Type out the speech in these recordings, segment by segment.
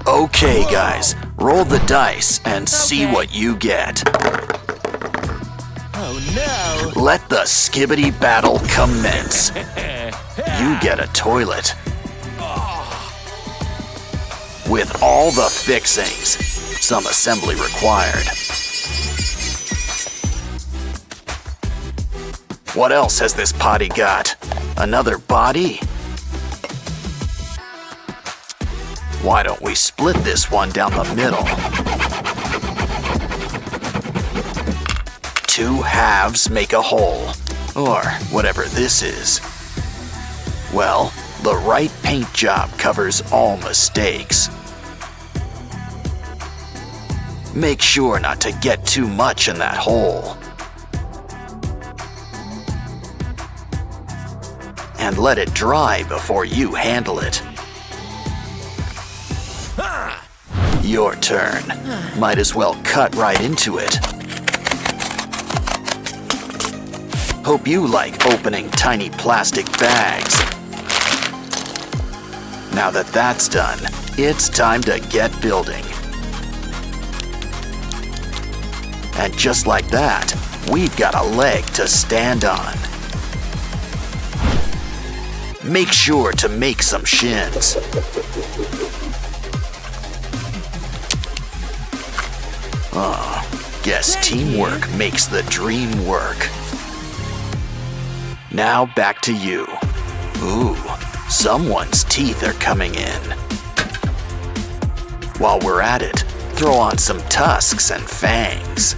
Okay, guys, roll the dice and see what you get. Oh no! Let the Skibidi battle commence. You get a toilet. With all the fixings, some assembly required. What else has this potty got? Another body? Why don't we split this one down the middle? Two halves make a whole, or whatever this is. Well, the right paint job covers all mistakes. Make sure not to get too much in that hole. And let it dry before you handle it. Your turn. Might as well cut right into it. Hope you like opening tiny plastic bags. Now that that's done, it's time to get building. And just like that, we've got a leg to stand on. Make sure to make some shins. Guess teamwork makes the dream work. Now back to you. Ooh, someone's teeth are coming in. While we're at it, throw on some tusks and fangs.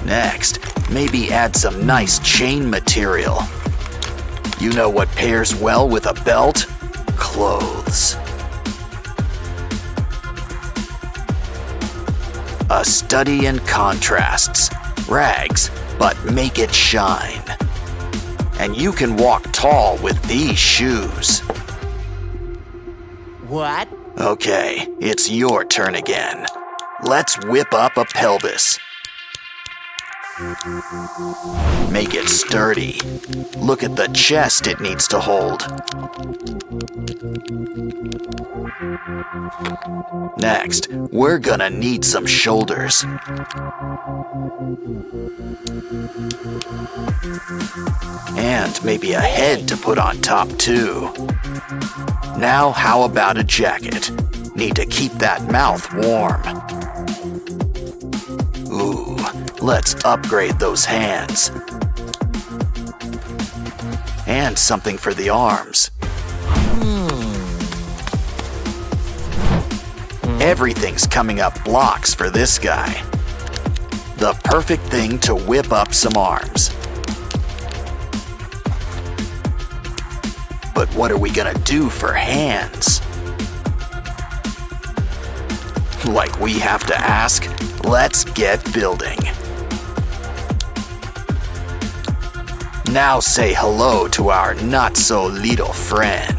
Next, maybe add some nice chain material. You know what pairs well with a belt? Clothes. A study in contrasts. Rags, but make it shine. And you can walk tall with these shoes. What? Okay, it's your turn again. Let's whip up a pelvis. Make it sturdy. Look at the chest it needs to hold. Next, we're gonna need some shoulders. And maybe a head to put on top too. Now how about a jacket? Need to keep that mouth warm. Ooh, let's upgrade those hands. And something for the arms. Everything's coming up blocks for this guy. The perfect thing to whip up some arms. But what are we gonna do for hands? Like we have to ask? Let's get building. Now say hello to our not-so-little friend.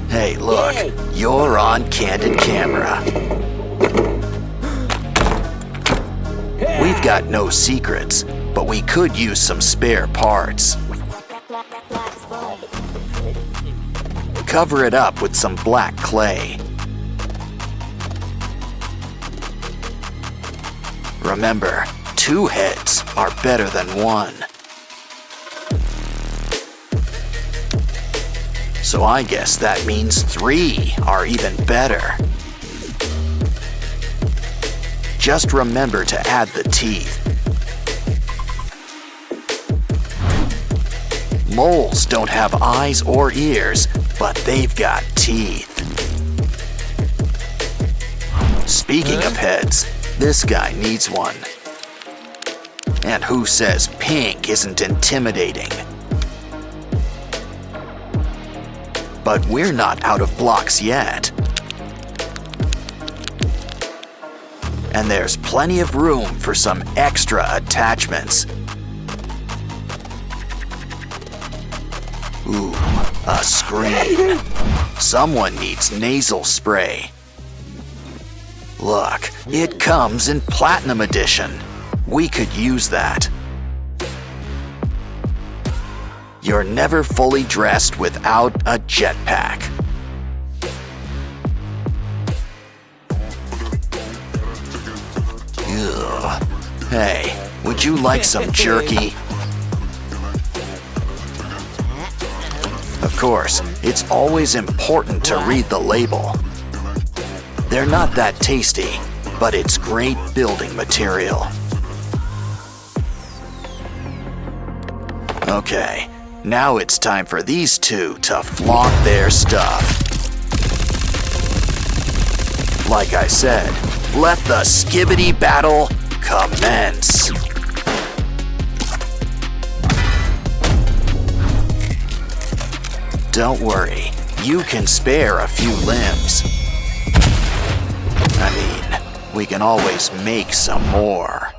Hey, look, you're on candid camera. We've got no secrets, but we could use some spare parts. Cover it up with some black clay. Remember, 2 heads are better than 1. So I guess that means 3 are even better. Just remember to add the teeth. Moles don't have eyes or ears, but they've got teeth. Speaking of heads, this guy needs one. And who says pink isn't intimidating? But we're not out of blocks yet. And there's plenty of room for some extra attachments. Ooh, a screen. Someone needs nasal spray. Look, it comes in Platinum Edition. We could use that. You're never fully dressed without a jetpack. Ugh. Hey, would you like some jerky? Of course, it's always important to read the label. They're not that tasty, but it's great building material. Okay, now it's time for these two to flaunt their stuff. Like I said, let the Skibidi battle commence. Don't worry, you can spare a few limbs. I mean, we can always make some more.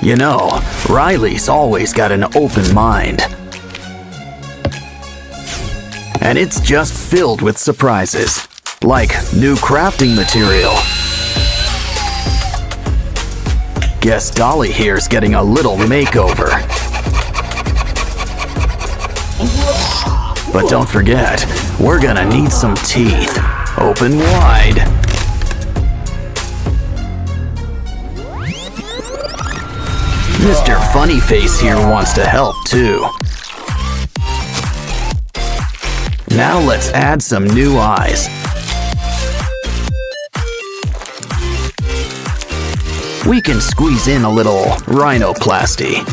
You know, Riley's always got an open mind. And it's just filled with surprises, like new crafting material. Guess Dolly here's getting a little makeover. But don't forget, we're gonna need some teeth. Open wide. Mr. Funnyface here wants to help too. Now let's add some new eyes. We can squeeze in a little rhinoplasty.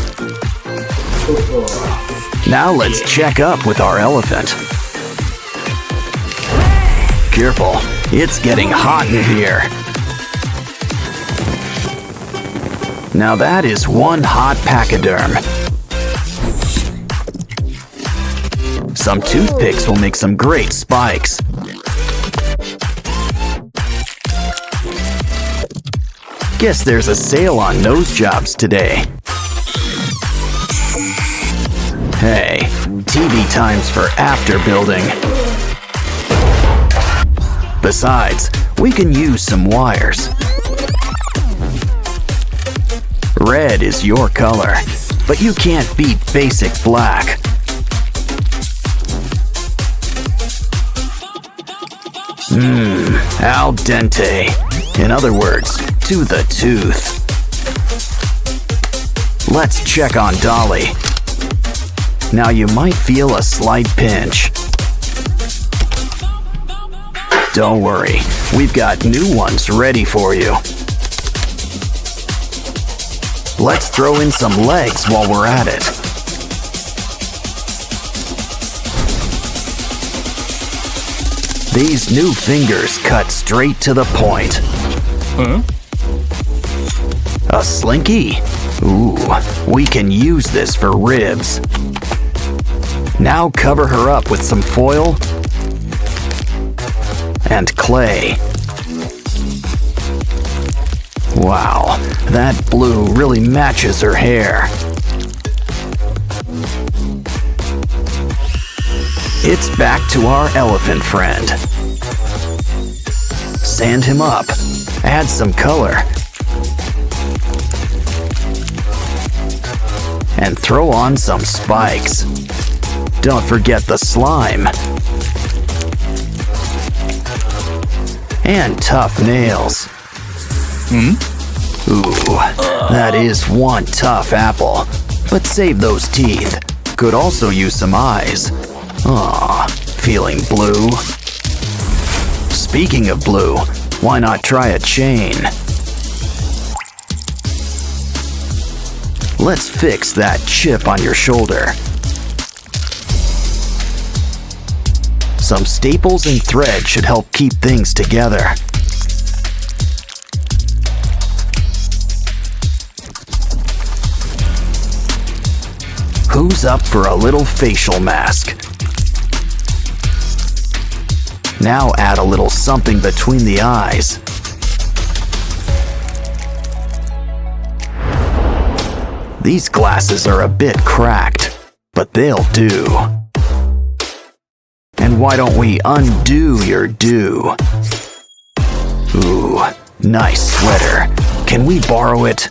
Now let's check up with our elephant. Careful, it's getting hot in here. Now that is one hot pachyderm. Some toothpicks will make some great spikes. Guess there's a sale on nose jobs today. Hey, TV times for after building. Besides, we can use some wires. Red is your color, but you can't beat basic black. Al dente. In other words, to the tooth. Let's check on Dolly. Now you might feel a slight pinch. Don't worry, we've got new ones ready for you. Let's throw in some legs while we're at it. These new fingers cut straight to the point. A slinky? Ooh, we can use this for ribs. Now cover her up with some foil and clay. Wow, that blue really matches her hair. It's back to our elephant friend. Sand him up, add some color, and throw on some spikes. Don't forget the slime. And tough nails. Ooh, that is one tough apple. But save those teeth. Could also use some eyes. Aw, feeling blue? Speaking of blue, why not try a chain? Let's fix that chip on your shoulder. Some staples and thread should help keep things together. Who's up for a little facial mask? Now add a little something between the eyes. These glasses are a bit cracked, but they'll do. And why don't we undo your do? Ooh, nice sweater. Can we borrow it?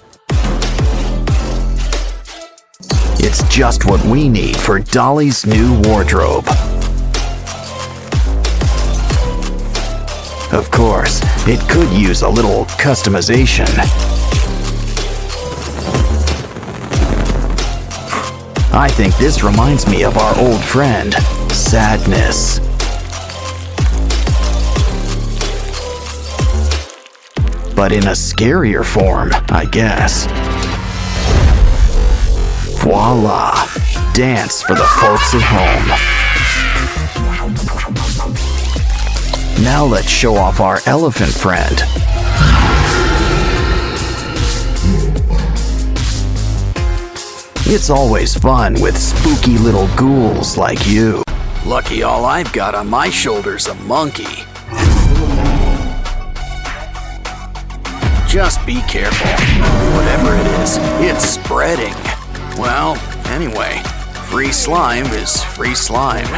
It's just what we need for Dolly's new wardrobe. Of course, it could use a little customization. I think this reminds me of our old friend, Sadness. But in a scarier form, I guess. Voila! Dance for the folks at home. Now let's show off our elephant friend. It's always fun with spooky little ghouls like you. Lucky all I've got on my shoulder's a monkey. Just be careful. Whatever it is, it's spreading. Well, anyway, free slime is free slime.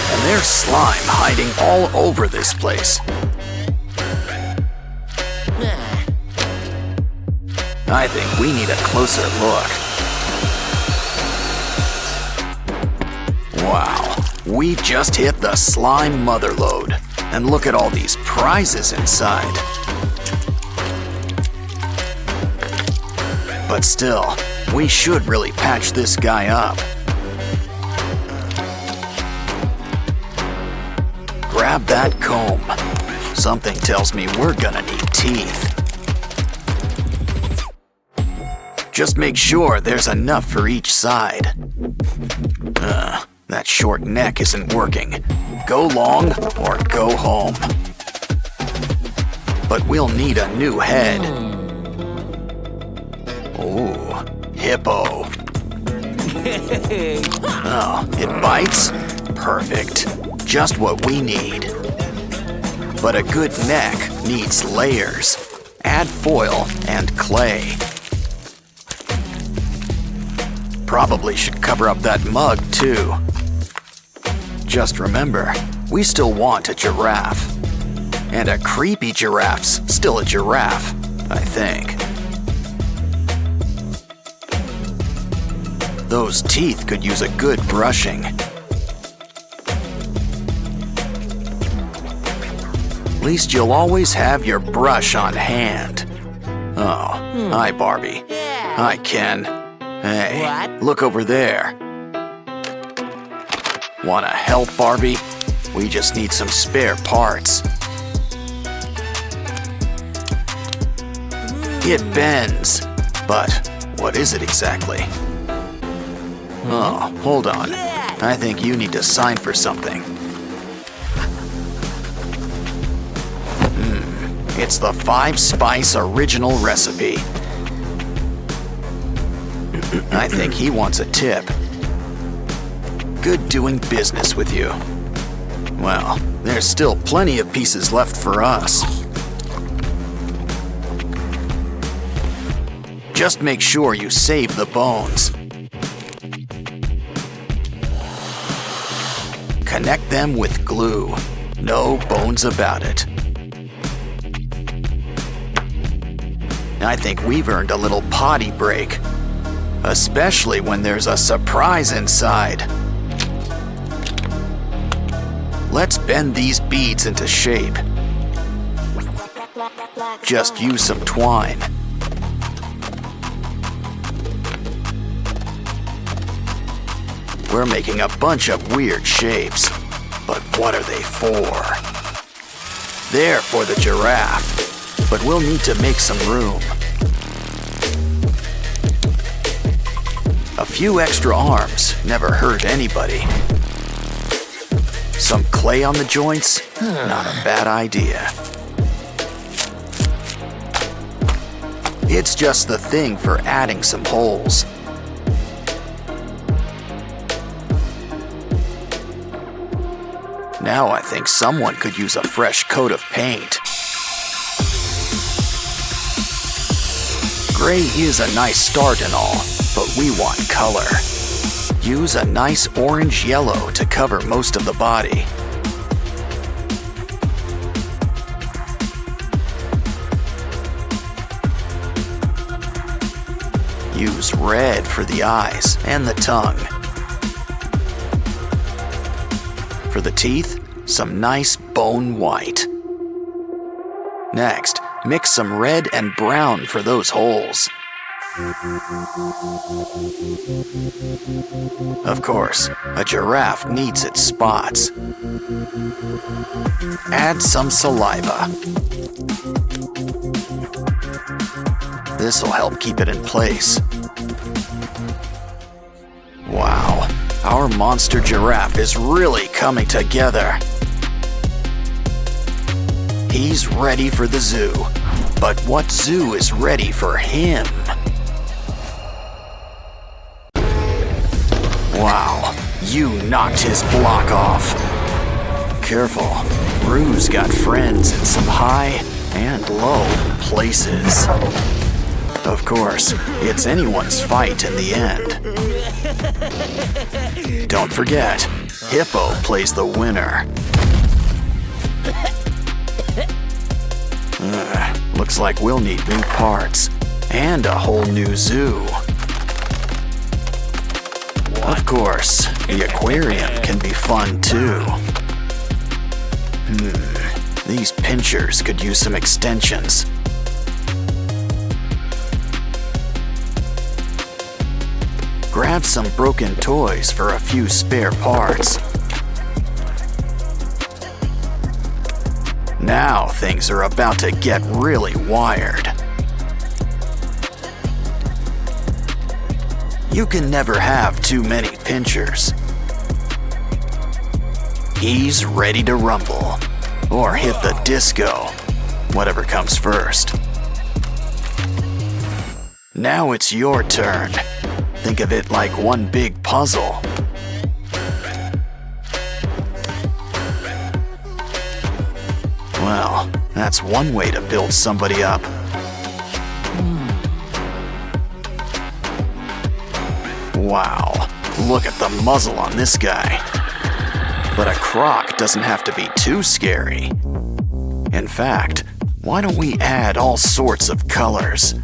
And there's slime hiding all over this place. I think we need a closer look. Wow, we've just hit the slime motherlode. And look at all these prizes inside. But still, we should really patch this guy up. Grab that comb. Something tells me we're gonna need teeth. Just make sure there's enough for each side. That short neck isn't working. Go long or go home. But we'll need a new head. Ooh, hippo. Oh, it bites? Perfect. Just what we need. But a good neck needs layers. Add foil and clay. Probably should cover up that mug too. Just remember, we still want a giraffe. And a creepy giraffe's still a giraffe, I think. Those teeth could use a good brushing. At least you'll always have your brush on hand. Oh, hi Barbie. Hi Ken. Hey, look over there. Wanna help, Barbie? We just need some spare parts. It bends, but what is it exactly? Oh, hold on. I think you need to sign for something. It's the 5-spice original recipe. I think he wants a tip. Good doing business with you. Well, there's still plenty of pieces left for us. Just make sure you save the bones. Connect them with glue. No bones about it. I think we've earned a little potty break. Especially when there's a surprise inside. Let's bend these beads into shape. Just use some twine. We're making a bunch of weird shapes, but what are they for? They're for the giraffe, but we'll need to make some room. A few extra arms never hurt anybody. Some clay on the joints? Not a bad idea. It's just the thing for adding some holes. Now I think someone could use a fresh coat of paint. Gray is a nice start and all, but we want color. Use a nice orange yellow to cover most of the body. Use red for the eyes and the tongue. For the teeth, some nice bone white. Next, mix some red and brown for those holes. Of course, a giraffe needs its spots. Add some saliva. This'll help keep it in place. Wow, our monster giraffe is really coming together. He's ready for the zoo, but what zoo is ready for him? Wow, you knocked his block off. Careful, Rue's got friends in some high and low places. Of course, it's anyone's fight in the end. Don't forget, Hippo plays the winner. Looks like we'll need new parts and a whole new zoo. Of course, the aquarium can be fun too. These pinchers could use some extensions. Grab some broken toys for a few spare parts. Now things are about to get really wired. You can never have too many pinchers. He's ready to rumble, or hit the disco, whatever comes first. Now it's your turn. Think of it like one big puzzle. Well, that's one way to build somebody up. Wow, look at the muzzle on this guy. But a croc doesn't have to be too scary. In fact, why don't we add all sorts of colors?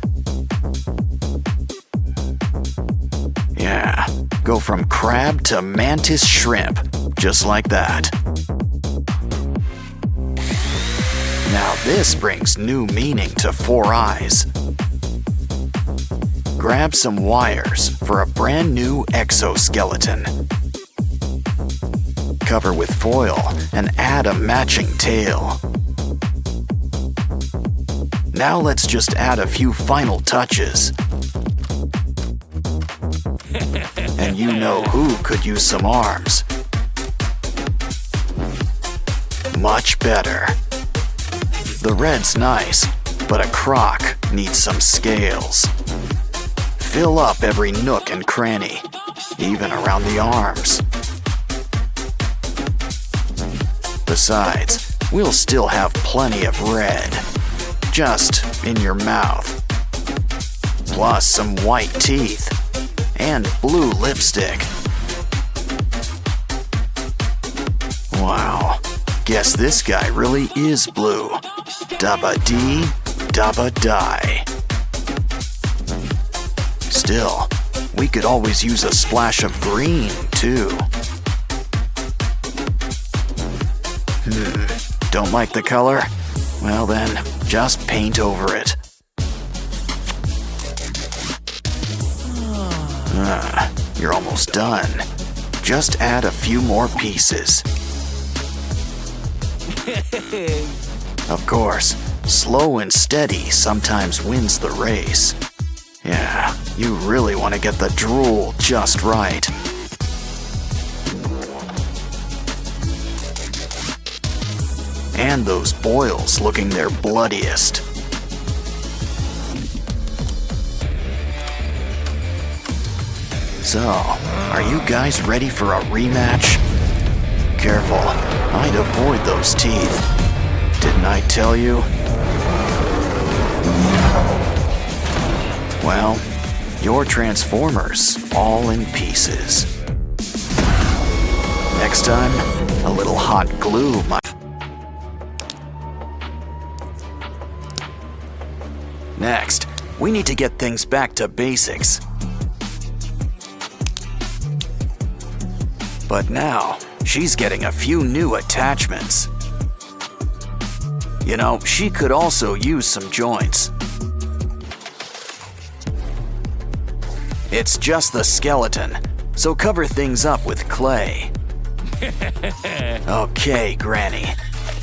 Yeah, go from crab to mantis shrimp, just like that. Now this brings new meaning to Four Eyes. Grab some wires for a brand new exoskeleton. Cover with foil and add a matching tail. Now let's just add a few final touches. And you know who could use some arms. Much better. The red's nice, but a croc needs some scales. Fill up every nook and cranny, even around the arms. Besides, we'll still have plenty of red, just in your mouth. Plus some white teeth and blue lipstick. Wow, guess this guy really is blue. Dabba dee, dabba die. Still, we could always use a splash of green, too. Don't like the color? Well then, just paint over it. You're almost done. Just add a few more pieces. Of course, slow and steady sometimes wins the race. Yeah, you really want to get the drool just right. And those boils looking their bloodiest. So, are you guys ready for a rematch? Careful, I'd avoid those teeth. Didn't I tell you? Well, your Transformers all in pieces. Next time, a little hot glue might. Next, we need to get things back to basics. But now, she's getting a few new attachments. You know, she could also use some joints. It's just the skeleton, so cover things up with clay. Okay, Granny.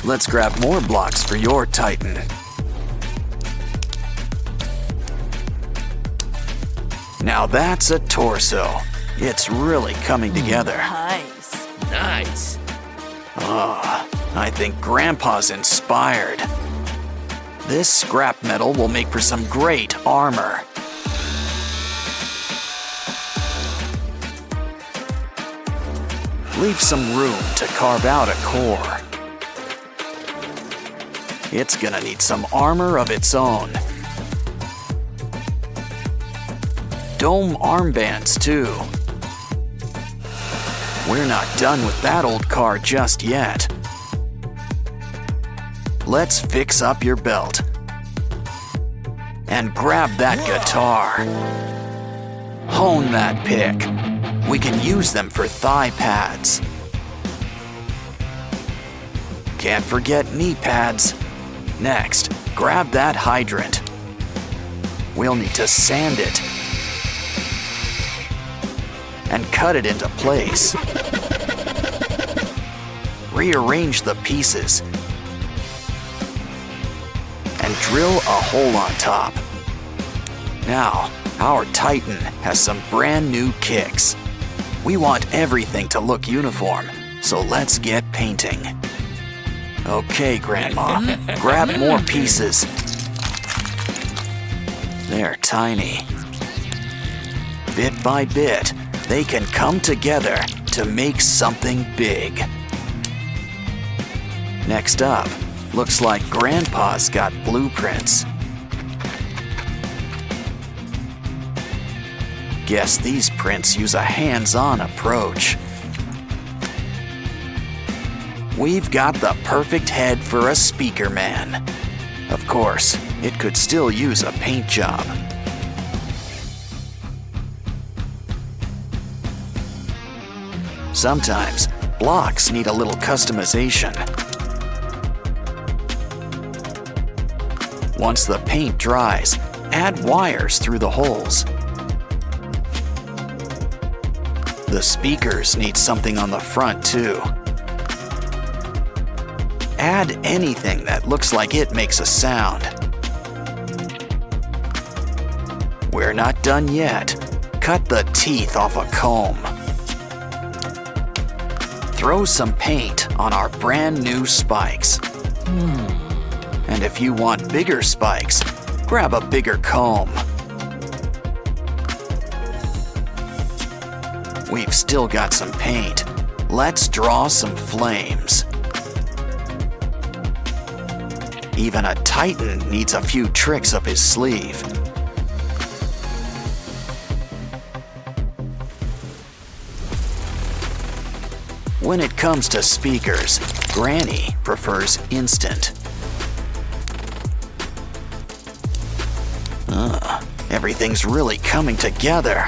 Let's grab more blocks for your Titan. Now that's a torso. It's really coming together. Nice. Oh, I think Grandpa's inspired. This scrap metal will make for some great armor. Leave some room to carve out a core. It's gonna need some armor of its own. Dome armbands, too. We're not done with that old car just yet. Let's fix up your belt. And grab that guitar. Hone that pick. We can use them for thigh pads. Can't forget knee pads. Next, grab that hydrant. We'll need to sand it and cut it into place. Rearrange the pieces and drill a hole on top. Now, our Titan has some brand new kicks. We want everything to look uniform, so let's get painting. Okay, Grandma, grab more pieces. They're tiny. Bit by bit, they can come together to make something big. Next up, looks like Grandpa's got blueprints. Guess these prints use a hands-on approach. We've got the perfect head for a speaker man. Of course, it could still use a paint job. Sometimes, blocks need a little customization. Once the paint dries, add wires through the holes. The speakers need something on the front too. Add anything that looks like it makes a sound. We're not done yet. Cut the teeth off a comb. Throw some paint on our brand new spikes. And if you want bigger spikes, grab a bigger comb. We've still got some paint. Let's draw some flames. Even a Titan needs a few tricks up his sleeve. When it comes to speakers, Granny prefers instant. Everything's really coming together.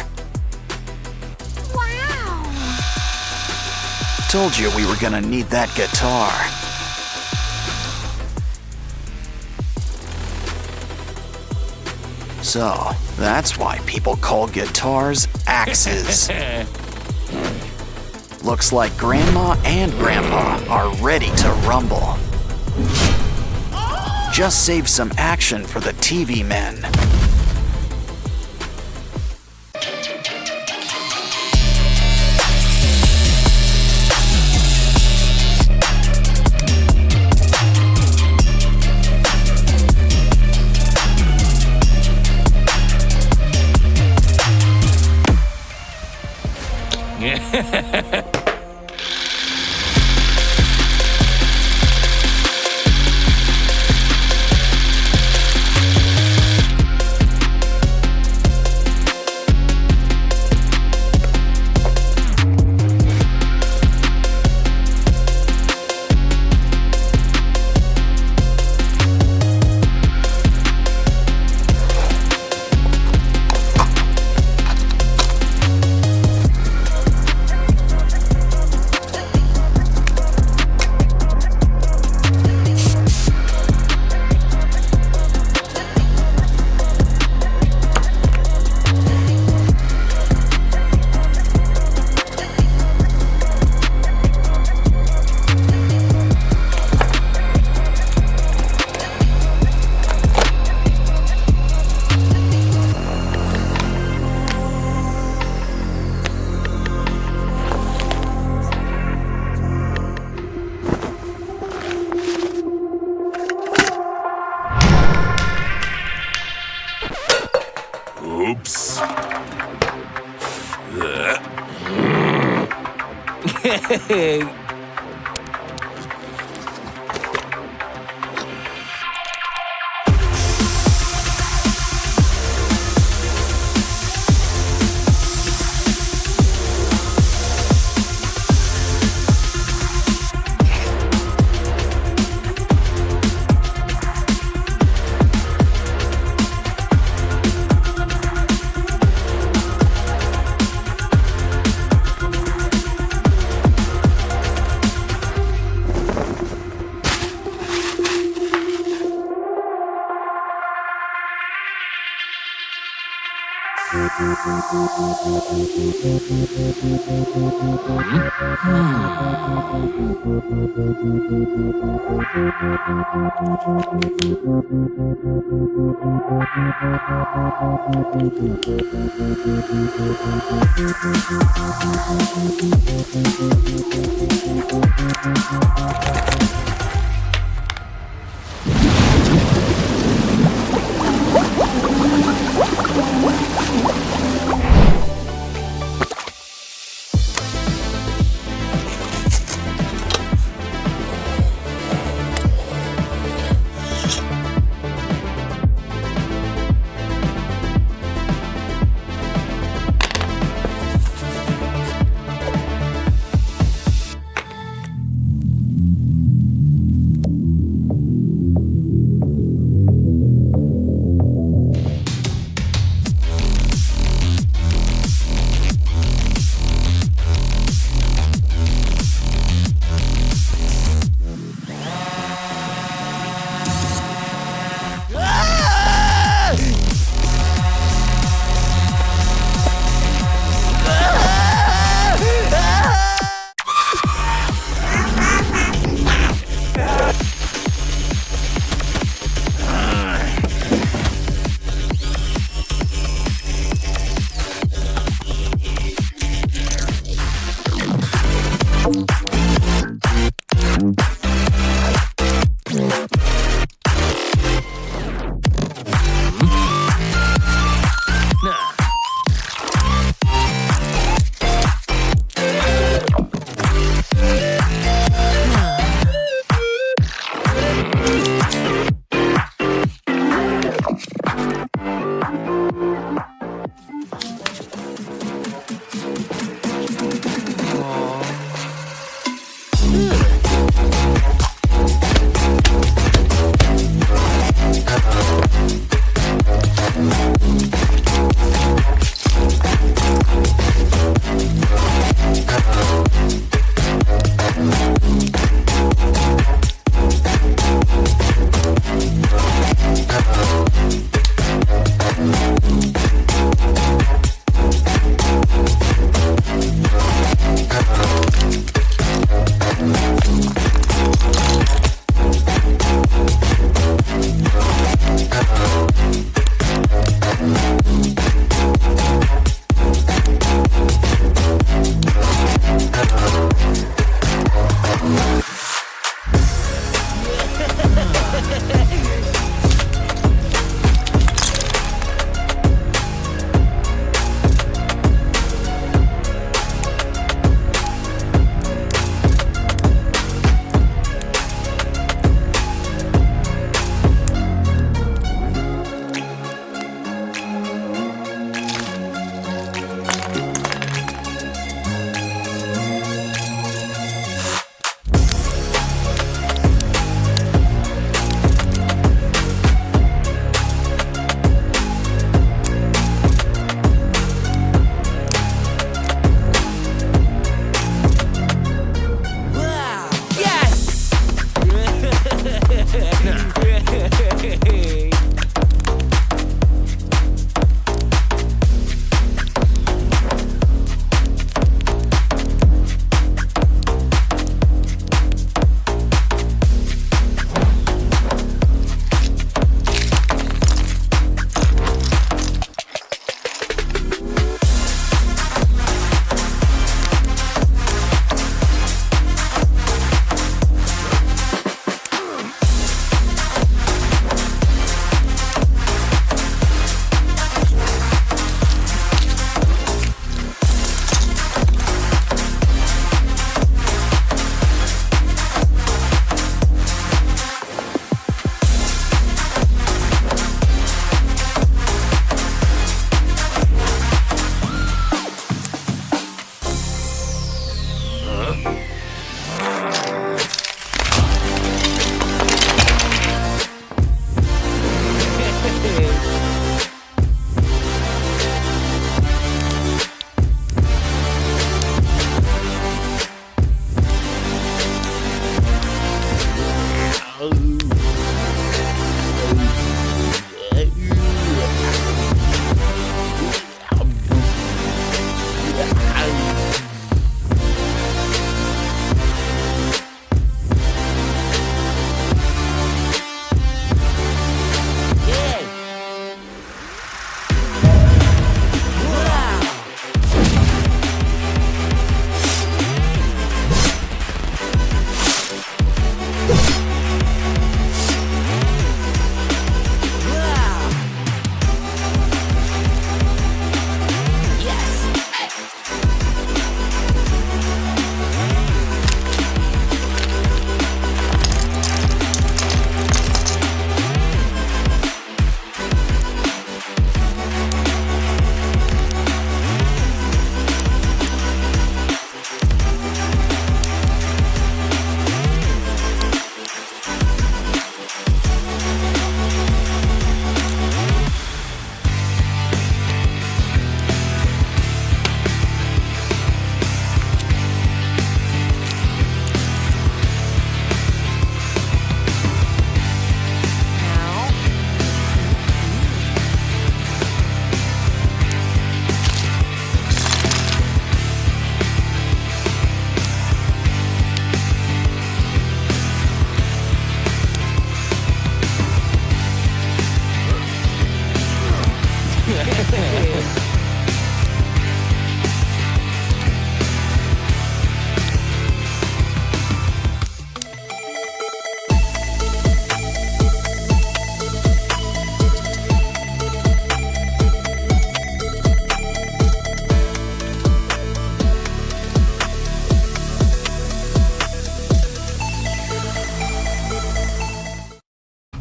Wow! Told you we were gonna need that guitar. So, that's why people call guitars axes. Looks like Grandma and Grandpa are ready to rumble. Just save some action for the TV men. Oops.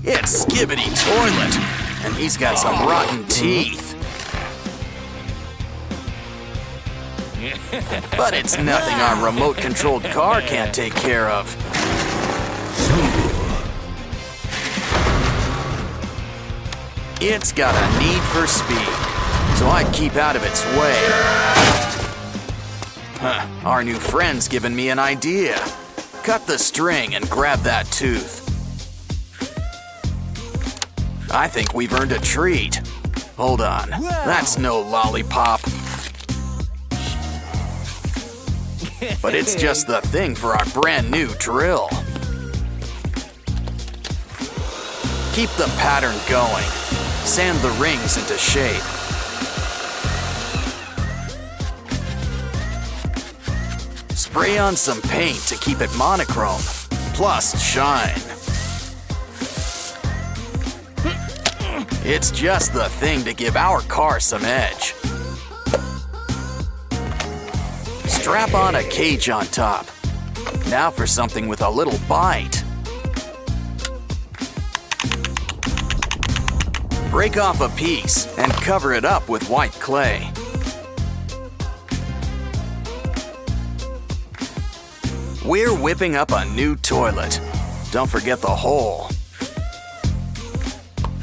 It's Skibidi Toilet, and he's got some rotten teeth. But it's nothing our remote-controlled car can't take care of. It's got a need for speed, so I'd keep out of its way. Our new friend's given me an idea. Cut the string and grab that tooth. I think we've earned a treat. Hold on, that's no lollipop. But it's just the thing for our brand new drill. Keep the pattern going. Sand the rings into shape. Spray on some paint to keep it monochrome, plus shine. It's just the thing to give our car some edge. Strap on a cage on top. Now for something with a little bite. Break off a piece and cover it up with white clay. We're whipping up a new toilet. Don't forget the hole.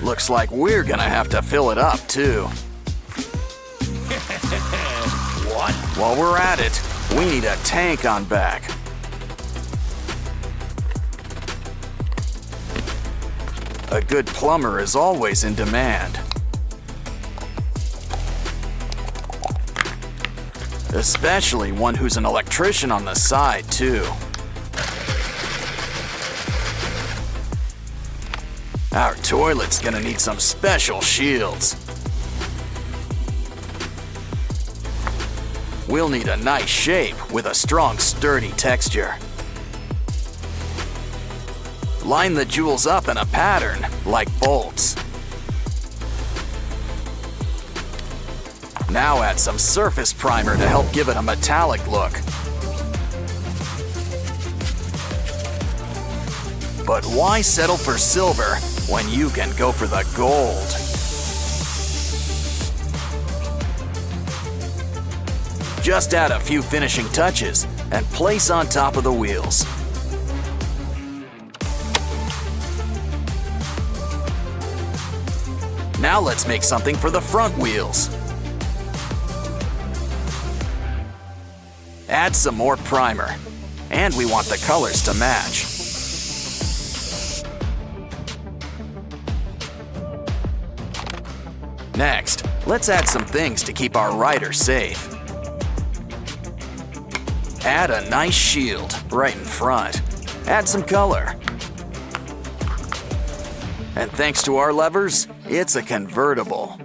Looks like we're gonna have to fill it up, too. What? While we're at it, we need a tank on back. A good plumber is always in demand. Especially one who's an electrician on the side, too. Our toilet's gonna need some special shields. We'll need a nice shape with a strong, sturdy texture. Line the jewels up in a pattern, like bolts. Now add some surface primer to help give it a metallic look. But why settle for silver when you can go for the gold? Just add a few finishing touches and place on top of the wheels. Now let's make something for the front wheels. Add some more primer, and we want the colors to match. Next, let's add some things to keep our rider safe. Add a nice shield right in front. Add some color. And thanks to our levers, it's a convertible.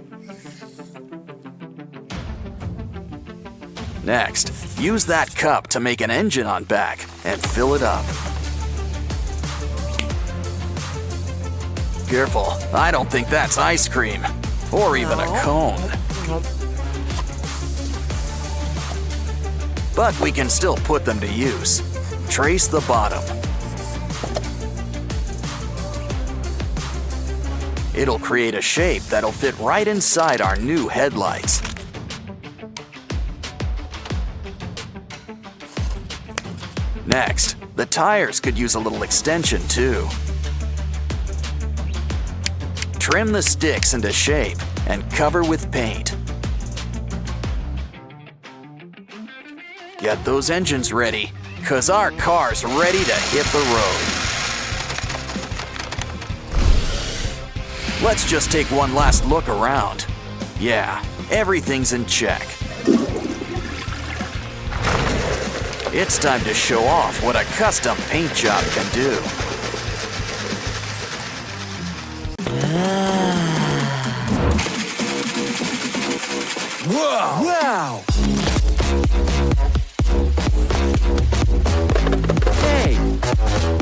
Next, use that cup to make an engine on back and fill it up. Careful, I don't think that's ice cream, or even a cone. But we can still put them to use. Trace the bottom. It'll create a shape that'll fit right inside our new headlights. Next, the tires could use a little extension too. Trim the sticks into shape and cover with paint. Get those engines ready, 'cause our car's ready to hit the road. Let's just take one last look around. Yeah, everything's in check. It's time to show off what a custom paint job can do. Wow! Hey!